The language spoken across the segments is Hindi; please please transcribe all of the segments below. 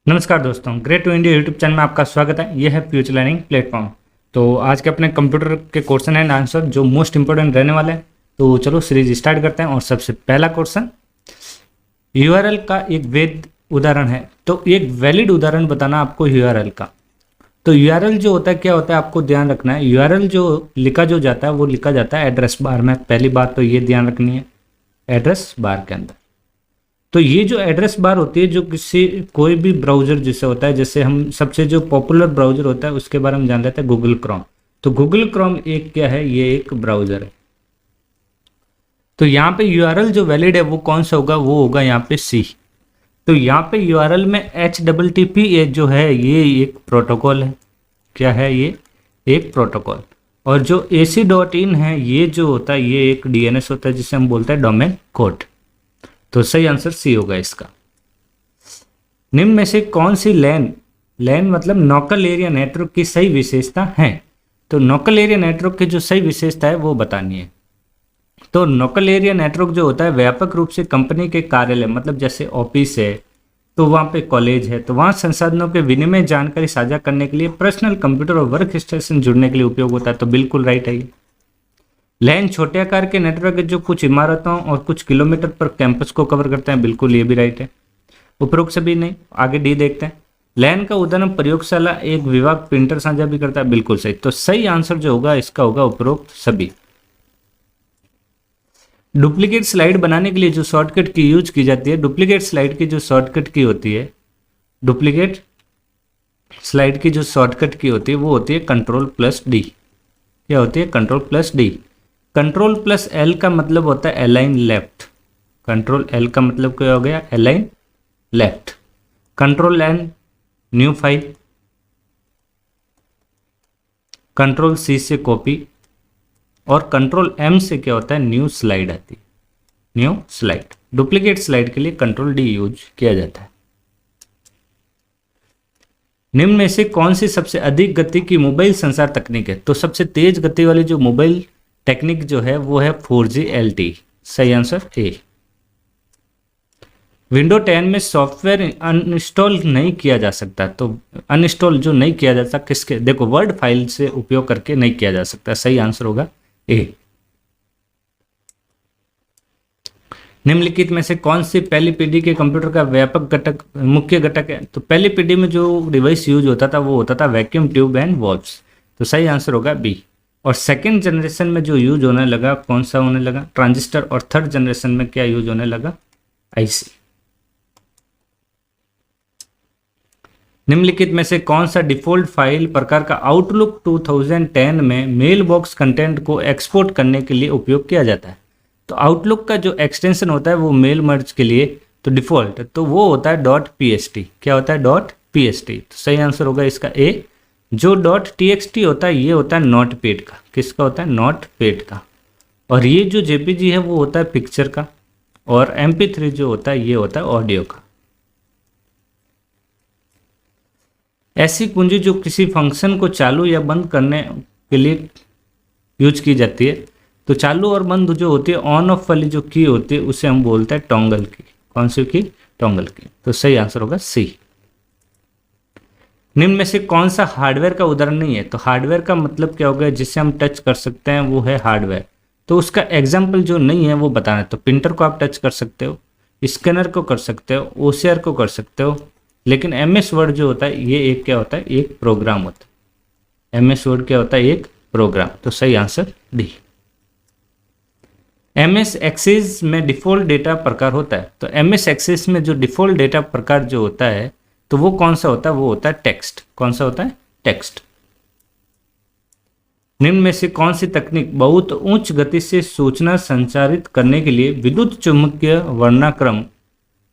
नमस्कार दोस्तों, great to India YouTube channel में आपका स्वागत है। यह है फ्यूचर लर्निंग प्लेटफॉर्म। तो आज के अपने कंप्यूटर के क्वेश्चन एंड आंसर जो मोस्ट इंपोर्टेंट रहने वाले हैं। तो चलो सीरीज स्टार्ट करते हैं। और सबसे पहला क्वेश्चन, यूआरएल का एक वैध उदाहरण है। तो एक वैलिड उदाहरण बताना आपको यूआरएल का। तो यूआरएल जो होता है क्या होता है, आपको ध्यान रखना है। यूआरएल जो लिखा जाता है वो लिखा जाता है एड्रेस बार में। पहली बात तो ये ध्यान रखनी है, एड्रेस बार के अंदर। तो ये जो एड्रेस बार होती है, जो कोई भी ब्राउजर जिसे होता है, जैसे हम सबसे जो पॉपुलर ब्राउजर होता है उसके बारे में जान लेते हैं, गूगल क्रोम। तो गूगल क्रोम एक क्या है, ये एक ब्राउजर है। तो यहाँ पे यूआरएल जो वैलिड है वो कौन सा होगा, वो होगा यहाँ पे सी। तो यहाँ पे यूआरएल में HTTP जो है ये एक प्रोटोकॉल है। क्या है, ये एक प्रोटोकॉल। और जो AC.in है ये जो होता है ये एक DNS होता है, जिसे हम बोलते हैं डोमेन कोड। तो सही आंसर सी होगा इसका। निम्न में से कौन सी लैन मतलब लोकल एरिया नेटवर्क की सही विशेषता है। तो लोकल एरिया नेटवर्क की जो सही विशेषता है वो बतानी है। तो लोकल एरिया नेटवर्क जो होता है व्यापक रूप से कंपनी के कार्यालय, मतलब जैसे ऑफिस है, तो वहाँ पे कॉलेज है, तो वहाँ संसाधनों के विनिमय जानकारी साझा करने के लिए पर्सनल कंप्यूटर और वर्क स्टेशन जुड़ने के लिए उपयोग होता है। तो बिल्कुल राइट है ये। लैन छोटे आकार के नेटवर्क है जो कुछ इमारतों और कुछ किलोमीटर पर कैंपस को कवर करते हैं। बिल्कुल ये भी राइट है। उपरोक्त सभी नहीं। आगे डी देखते हैं। लैन का उदाहरण प्रयोगशाला, एक विभाग प्रिंटर साझा भी करता है। बिल्कुल सही। तो सही आंसर जो होगा इसका होगा उपरोक्त सभी। डुप्लीकेट स्लाइड बनाने के लिए जो शॉर्टकट की यूज की जाती है, डुप्लीकेट स्लाइड की जो शॉर्टकट की होती है, डुप्लीकेट स्लाइड की जो शॉर्टकट की होती है वो होती है Ctrl+D। क्या होती है, Ctrl+D। Ctrl+L का मतलब होता है अलाइन लेफ्ट। Ctrl+L का मतलब क्या हो गया, align left. Ctrl+N new file, Ctrl+C से कॉपी, और Ctrl+M से क्या होता है, न्यू स्लाइड आती है, न्यू स्लाइड। डुप्लीकेट स्लाइड के लिए Ctrl+D यूज किया जाता है। निम्न में से कौन सी सबसे अधिक गति की मोबाइल संचार तकनीक है। तो सबसे तेज गति वाली जो मोबाइल टेक्निक जो है वो है 4G LTE। सही आंसर ए। विंडो 10 में सॉफ्टवेयर अनइंस्टॉल नहीं किया जा सकता। तो अनइंस्टॉल जो नहीं किया जाता किसके, देखो वर्ड फाइल से उपयोग करके नहीं किया जा सकता। सही आंसर होगा ए। निम्नलिखित में से कौन सी पहली पीढ़ी के कंप्यूटर का व्यापक घटक मुख्य घटक है। तो पहली पीढ़ी में जो डिवाइस यूज होता था वो होता था वैक्यूम ट्यूब एंड वॉल्व्स। तो सही आंसर होगा बी। और सेकेंड जनरेशन में जो यूज होने लगा कौन सा होने लगा, ट्रांजिस्टर। और थर्ड जनरेशन में क्या यूज होने लगा, IC। निम्नलिखित में से कौन सा डिफॉल्ट फाइल प्रकार का आउटलुक 2010 में मेल बॉक्स कंटेंट को एक्सपोर्ट करने के लिए उपयोग किया जाता है। तो आउटलुक का जो एक्सटेंशन होता है वो मेल मर्ज के लिए, तो डिफॉल्ट तो वो होता है .pst। क्या होता है, .pst। तो सही आंसर होगा इसका ए। जो .txt होता है ये होता है नोटपैड का। किसका होता है, नोटपैड का। और ये जो JPG है वो होता है पिक्चर का। और MP3 जो होता है ये होता है ऑडियो का। ऐसी कुंजी जो किसी फंक्शन को चालू या बंद करने के लिए यूज की जाती है। तो चालू और बंद जो होती है, ऑन ऑफ वाली जो की होती है उसे हम बोलते हैं टॉगल की। कौन सी की, टॉगल की। तो सही आंसर होगा सी। निम्न में से कौन सा हार्डवेयर का उदाहरण नहीं है। तो हार्डवेयर का मतलब क्या होगा, जिसे हम टच कर सकते हैं वो है हार्डवेयर। तो उसका एग्जाम्पल जो नहीं है वो बताना है। तो प्रिंटर को आप टच कर सकते हो, स्कैनर को कर सकते हो, OCR को कर सकते हो, लेकिन MS वर्ड जो होता है ये एक क्या होता है, एक प्रोग्राम होता है। MS वर्ड क्या होता है, एक प्रोग्राम। तो सही आंसर डी। MS एक्सेस में डिफॉल्ट डेटा प्रकार होता है। तो MS एक्सेस में जो डिफॉल्ट डेटा प्रकार जो होता है तो वो कौन सा होता है, वो होता है टेक्स्ट। कौन सा होता है, टेक्स्ट। निम्न में से कौन सी तकनीक बहुत उच्च गति से सूचना संचारित करने के लिए विद्युत चुम्बकीय वर्णाक्रम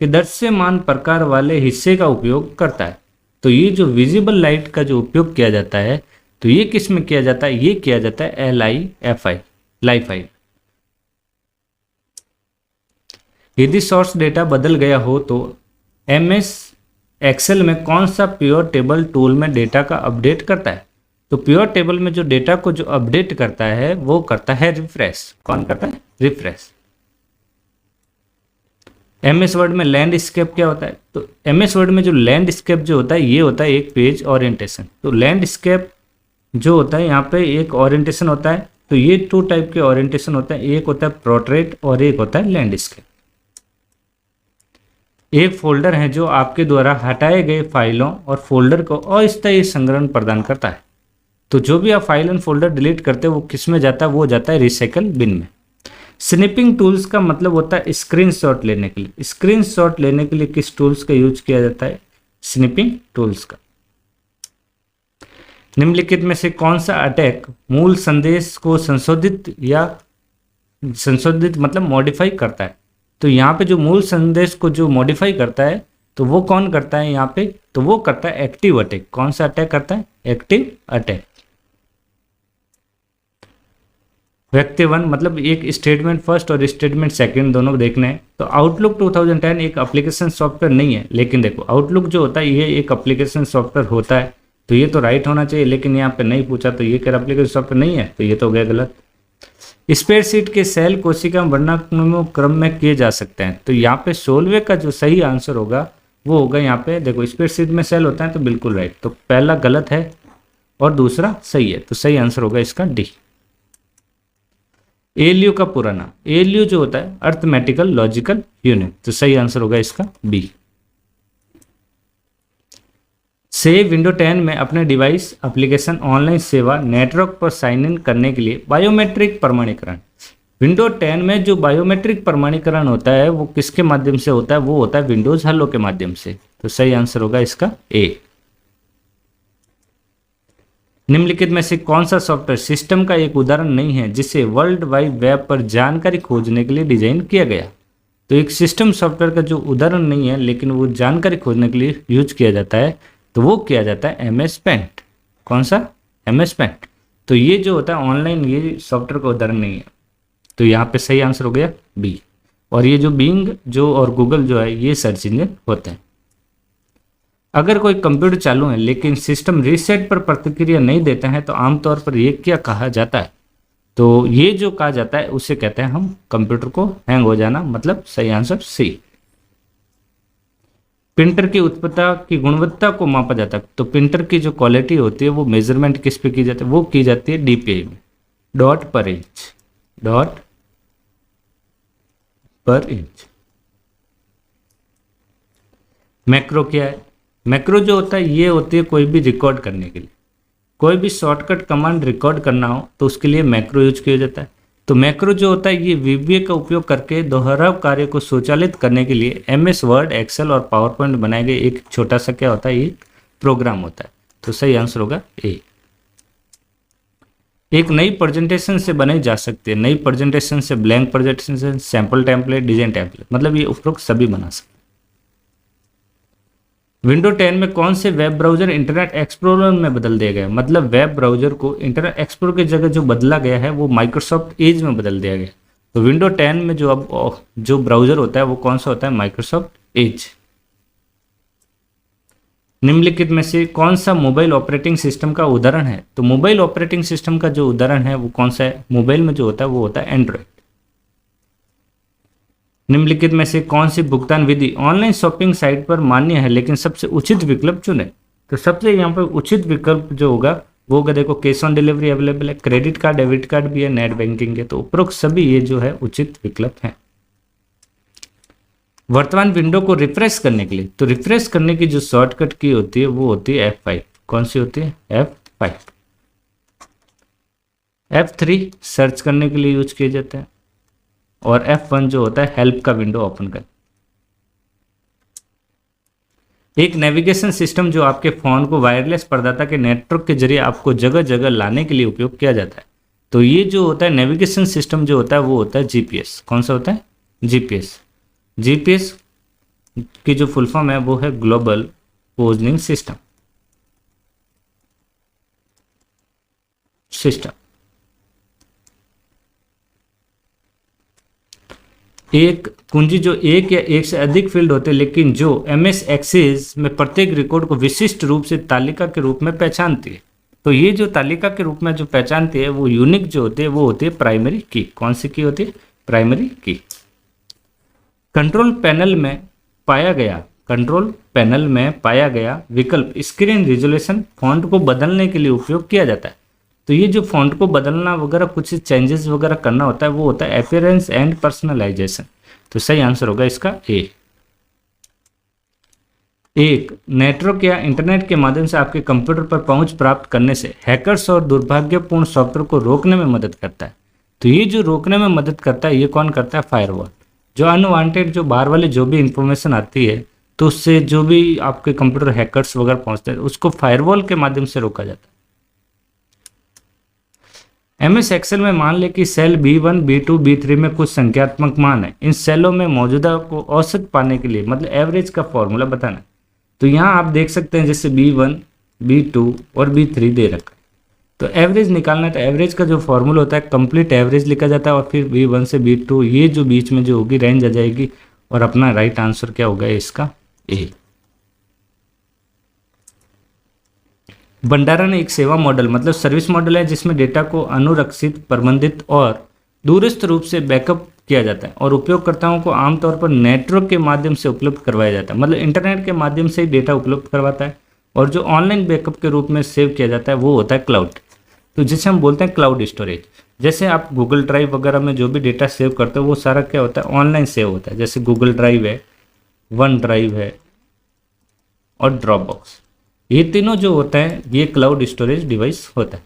के दृश्यमान प्रकार वाले हिस्से का उपयोग करता है। तो ये जो विजिबल लाइट का जो उपयोग किया जाता है तो ये किस में किया जाता है, ये किया जाता है LIFI, लाइफाई। यदि सोर्स डेटा बदल गया हो तो MS एक्सेल में कौन सा प्योर टेबल टूल में डेटा का अपडेट करता है। तो प्योर टेबल में जो डेटा को जो अपडेट करता है वो करता है रिफ्रेश। कौन करता है, रिफ्रेश। MS वर्ड में लैंडस्केप क्या होता है? तो MS वर्ड में जो लैंडस्केप जो होता है ये होता है एक पेज ओरिएंटेशन। तो लैंडस्केप जो होता है यहाँ पे एक ओरिएंटेशन होता है। तो ये 2 टाइप के ओरिएंटेशन होता है, एक होता है पोर्ट्रेट और एक होता है लैंडस्केप। एक फोल्डर है जो आपके द्वारा हटाए गए फाइलों और फोल्डर को अस्थायी संग्रहण प्रदान करता है। तो जो भी आप फाइल एंड फोल्डर डिलीट करते हो वो किस में जाता है? वो जाता है रिसाइकल बिन में। स्निपिंग टूल्स का मतलब होता है स्क्रीनशॉट लेने के लिए। स्क्रीनशॉट लेने के लिए किस टूल्स का यूज किया जाता है? स्निपिंग टूल्स का। निम्नलिखित में से कौन सा अटैक मूल संदेश को संशोधित मतलब मॉडिफाई करता है? तो यहाँ पे जो मूल संदेश को जो मॉडिफाई करता है तो वो कौन करता है यहाँ पे? तो वो करता है एक्टिव अटैक। कौन सा अटैक करता है? Active attack. व्यक्ति 1 मतलब एक स्टेटमेंट फर्स्ट और स्टेटमेंट सेकंड दोनों देखने हैं। तो आउटलुक 2010 एक एप्लीकेशन सॉफ्टवेयर नहीं है, लेकिन देखो आउटलुक जो होता है ये एक एप्लीकेशन सॉफ्टवेयर होता है। तो ये तो राइट होना चाहिए, लेकिन यहाँ पे नहीं पूछा तो ये क्या एप्लीकेशन सॉफ्टवेयर नहीं है? तो ये तो हो गया गलत। स्प्रेडशीट के सेल कोशिका वर्णानुक्रम क्रम में किए जा सकते हैं। तो यहाँ पे 16वें का जो सही आंसर होगा वो होगा यहाँ पे, देखो स्प्रेडशीट में सेल होता है तो बिल्कुल राइट। तो पहला गलत है और दूसरा सही है, तो सही आंसर होगा इसका डी। ALU का पूरा नाम, ALU जो होता है अर्थमेटिकल लॉजिकल यूनिट, तो सही आंसर होगा इसका बी। से विंडो 10 में अपने डिवाइस एप्लीकेशन ऑनलाइन सेवा नेटवर्क पर साइन इन करने के लिए बायोमेट्रिक प्रमाणीकरण। विंडो 10 में जो बायोमेट्रिक प्रमाणीकरण होता है वो किसके माध्यम से होता है? वो होता है विंडोज हेलो के माध्यम से। तो सही आंसर होगा इसका ए। निम्नलिखित में से कौन सा सॉफ्टवेयर सिस्टम का एक उदाहरण नहीं है जिसे वर्ल्ड वाइड वेब पर जानकारी खोजने के लिए डिजाइन किया गया? तो एक सिस्टम सॉफ्टवेयर का जो उदाहरण नहीं है लेकिन वो जानकारी खोजने के लिए यूज किया जाता है तो वो किया जाता है MS पेंट। कौन सा? MS paint. तो ये जो होता है ऑनलाइन ये सॉफ्टवेयर का उदाहरण नहीं है, तो यहाँ पे सही आंसर हो गया बी। और ये जो बिंग जो और गूगल जो है ये सर्च इंजन होते हैं। अगर कोई कंप्यूटर चालू है लेकिन सिस्टम रीसेट पर प्रतिक्रिया नहीं देता है तो आमतौर पर ये क्या कहा जाता है? तो ये जो कहा जाता है उसे कहते हैं हम कंप्यूटर को हैंग हो जाना, मतलब सही आंसर सी। प्रिंटर की उत्पादकता की गुणवत्ता को मापा जाता है। तो प्रिंटर की जो क्वालिटी होती है वो मेजरमेंट किस पे की जाती है? वो की जाती है DPI में, डॉट पर इंच। मैक्रो क्या है? मैक्रो जो होता है ये होती है कोई भी रिकॉर्ड करने के लिए, कोई भी शॉर्टकट कमांड रिकॉर्ड करना हो तो उसके लिए मैक्रो यूज किया जाता है। तो मैक्रो जो होता है ये VBA का उपयोग करके दोहराव कार्य को स्वचालित करने के लिए MS वर्ड, एक्सेल और पावर पॉइंट बनाए गए एक छोटा सा क्या होता है? एक प्रोग्राम होता है। तो सही आंसर होगा ए। एक नई प्रेजेंटेशन से बनाई जा सकती है, नई प्रेजेंटेशन से, ब्लैंक प्रेजेंटेशन से, सैंपल टेम्पलेट, डिजाइन टेम्पलेट, मतलब ये उपरोक्त सभी बना सकते हैं। विंडो 10 में कौन से वेब ब्राउजर इंटरनेट एक्सप्लोरर में बदल दिया गया? मतलब वेब ब्राउजर को इंटरनेट एक्सप्लोरर की जगह जो बदला गया है वो माइक्रोसॉफ्ट एज में बदल दिया गया। तो विंडो 10 में जो अब जो ब्राउजर होता है वो कौन सा होता है? Microsoft Edge. निम्नलिखित में से कौन सा मोबाइल ऑपरेटिंग सिस्टम का उदाहरण है? तो मोबाइल ऑपरेटिंग सिस्टम का जो उदाहरण है वो कौन सा है? मोबाइल में जो होता है वो होता है एंड्रॉयड। निम्नलिखित में से कौन सी भुगतान विधि ऑनलाइन शॉपिंग साइट पर मान्य है लेकिन सबसे उचित विकल्प चुने? तो सबसे यहाँ पर उचित विकल्प जो होगा वो होगा, देखो कैश ऑन डिलीवरी अवेलेबल है, क्रेडिट कार्ड, डेबिट कार्ड भी है, नेट बैंकिंग है। तो उपरोक्त सभी ये जो है उचित विकल्प हैं। वर्तमान विंडो को रिफ्रेश करने के लिए, तो रिफ्रेश करने की जो शॉर्टकट की होती है वो होती है F5। कौन सी होती है? F5। F3 सर्च करने के लिए यूज किए जाते हैं और F1 जो होता है हेल्प का विंडो ओपन कर। एक नेविगेशन सिस्टम जो आपके फोन को वायरलेस प्रदाता के नेटवर्क के जरिए आपको जगह जगह लाने के लिए उपयोग किया जाता है। तो ये जो होता है नेविगेशन सिस्टम जो होता है वो होता है GPS। कौन सा होता है? GPS की जो फुल फॉर्म है वो है ग्लोबल पोजिशनिंग सिस्टम। एक कुंजी जो एक या एक से अधिक फील्ड होते हैं लेकिन जो MS एक्सेस में प्रत्येक रिकॉर्ड को विशिष्ट रूप से तालिका के रूप में पहचानती है। तो ये जो तालिका के रूप में जो पहचानती है वो यूनिक जो होती है वो होती है प्राइमरी की। कौन सी की होती है? प्राइमरी की। कंट्रोल पैनल में पाया गया विकल्प स्क्रीन रिजोल्यूशन फॉन्ट को बदलने के लिए उपयोग किया जाता है। तो ये जो फॉन्ट को बदलना वगैरह कुछ चेंजेस वगैरह करना होता है वो होता है अपीयरेंस एंड पर्सनलाइजेशन। तो सही आंसर होगा इसका ए। एक नेटवर्क या इंटरनेट के माध्यम से आपके कंप्यूटर पर पहुंच प्राप्त करने से हैकर्स और दुर्भाग्यपूर्ण सॉफ्टवेयर को रोकने में मदद करता है। तो ये जो रोकने में मदद करता है ये कौन करता है? फायरवॉल। जो अनवांटेड जो बाहर वाली जो भी इंफॉर्मेशन आती है तो उससे जो भी आपके कंप्यूटर हैकर्स वगैरह पहुंचते हैं उसको फायरवॉल के माध्यम से रोका जाता है। MS एक्सेल में मान लें कि सेल B1, B2, B3 में कुछ संख्यात्मक मान है। इन सेलों में मौजूदा को औसत पाने के लिए मतलब एवरेज का फॉर्मूला बताना है। तो यहाँ आप देख सकते हैं जैसे B1, B2 और B3 दे रखा है। तो एवरेज निकालना है तो एवरेज का जो फॉर्मूला होता है कंप्लीट एवरेज लिखा जाता है और फिर B1 से B2 ये जो बीच में जो होगी रेंज आ जाएगी और अपना राइट आंसर क्या होगा इसका ए। भंडारण एक सेवा मॉडल मतलब सर्विस मॉडल है जिसमें डेटा को अनुरक्षित, प्रबंधित और दूरस्थ रूप से बैकअप किया जाता है और उपयोगकर्ताओं को आमतौर पर नेटवर्क के माध्यम से उपलब्ध करवाया जाता है। मतलब इंटरनेट के माध्यम से ही डेटा उपलब्ध करवाता है और जो ऑनलाइन बैकअप के रूप में सेव किया जाता है वो होता है क्लाउड। तो जिसे हम बोलते हैं क्लाउड स्टोरेज। जैसे आप गूगल ड्राइव वगैरह में जो भी डेटा सेव करते हो वो सारा क्या होता है? ऑनलाइन सेव होता है। जैसे गूगल ड्राइव है, वन ड्राइव है और ड्रॉपबॉक्स, ये तीनों जो होता है ये क्लाउड स्टोरेज डिवाइस होता है।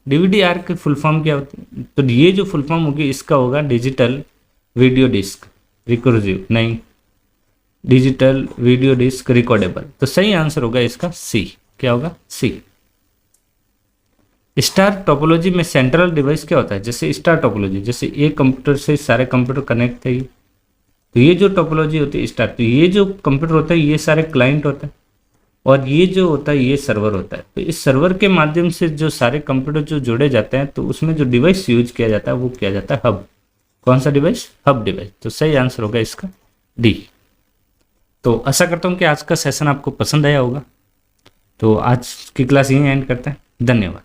डीवीडीआर की फुल फॉर्म क्या होती है? तो ये जो फुल फॉर्म होगी इसका होगा डिजिटल वीडियो डिस्क रिकॉर्सिव, नहीं डिजिटल वीडियो डिस्क रिकॉर्डेबल। तो सही आंसर होगा इसका सी। क्या होगा? सी। स्टार टोपोलॉजी में सेंट्रल डिवाइस क्या होता है? जैसे स्टार टोपोलॉजी, जैसे एक कंप्यूटर से सारे कंप्यूटर कनेक्ट थे तो ये जो टोपोलॉजी होती है स्टार, तो ये जो कंप्यूटर होता है ये सारे क्लाइंट होते हैं और ये जो होता है ये सर्वर होता है। तो इस सर्वर के माध्यम से जो सारे कंप्यूटर जो जोड़े जाते हैं तो उसमें जो डिवाइस यूज किया जाता है वो किया जाता है हब। कौन सा डिवाइस? Hub device. तो सही आंसर होगा इसका डी। तो आशा करता हूँ कि आज का सेशन आपको पसंद आया होगा। तो आज की क्लास यहीं एंड करते हैं। धन्यवाद।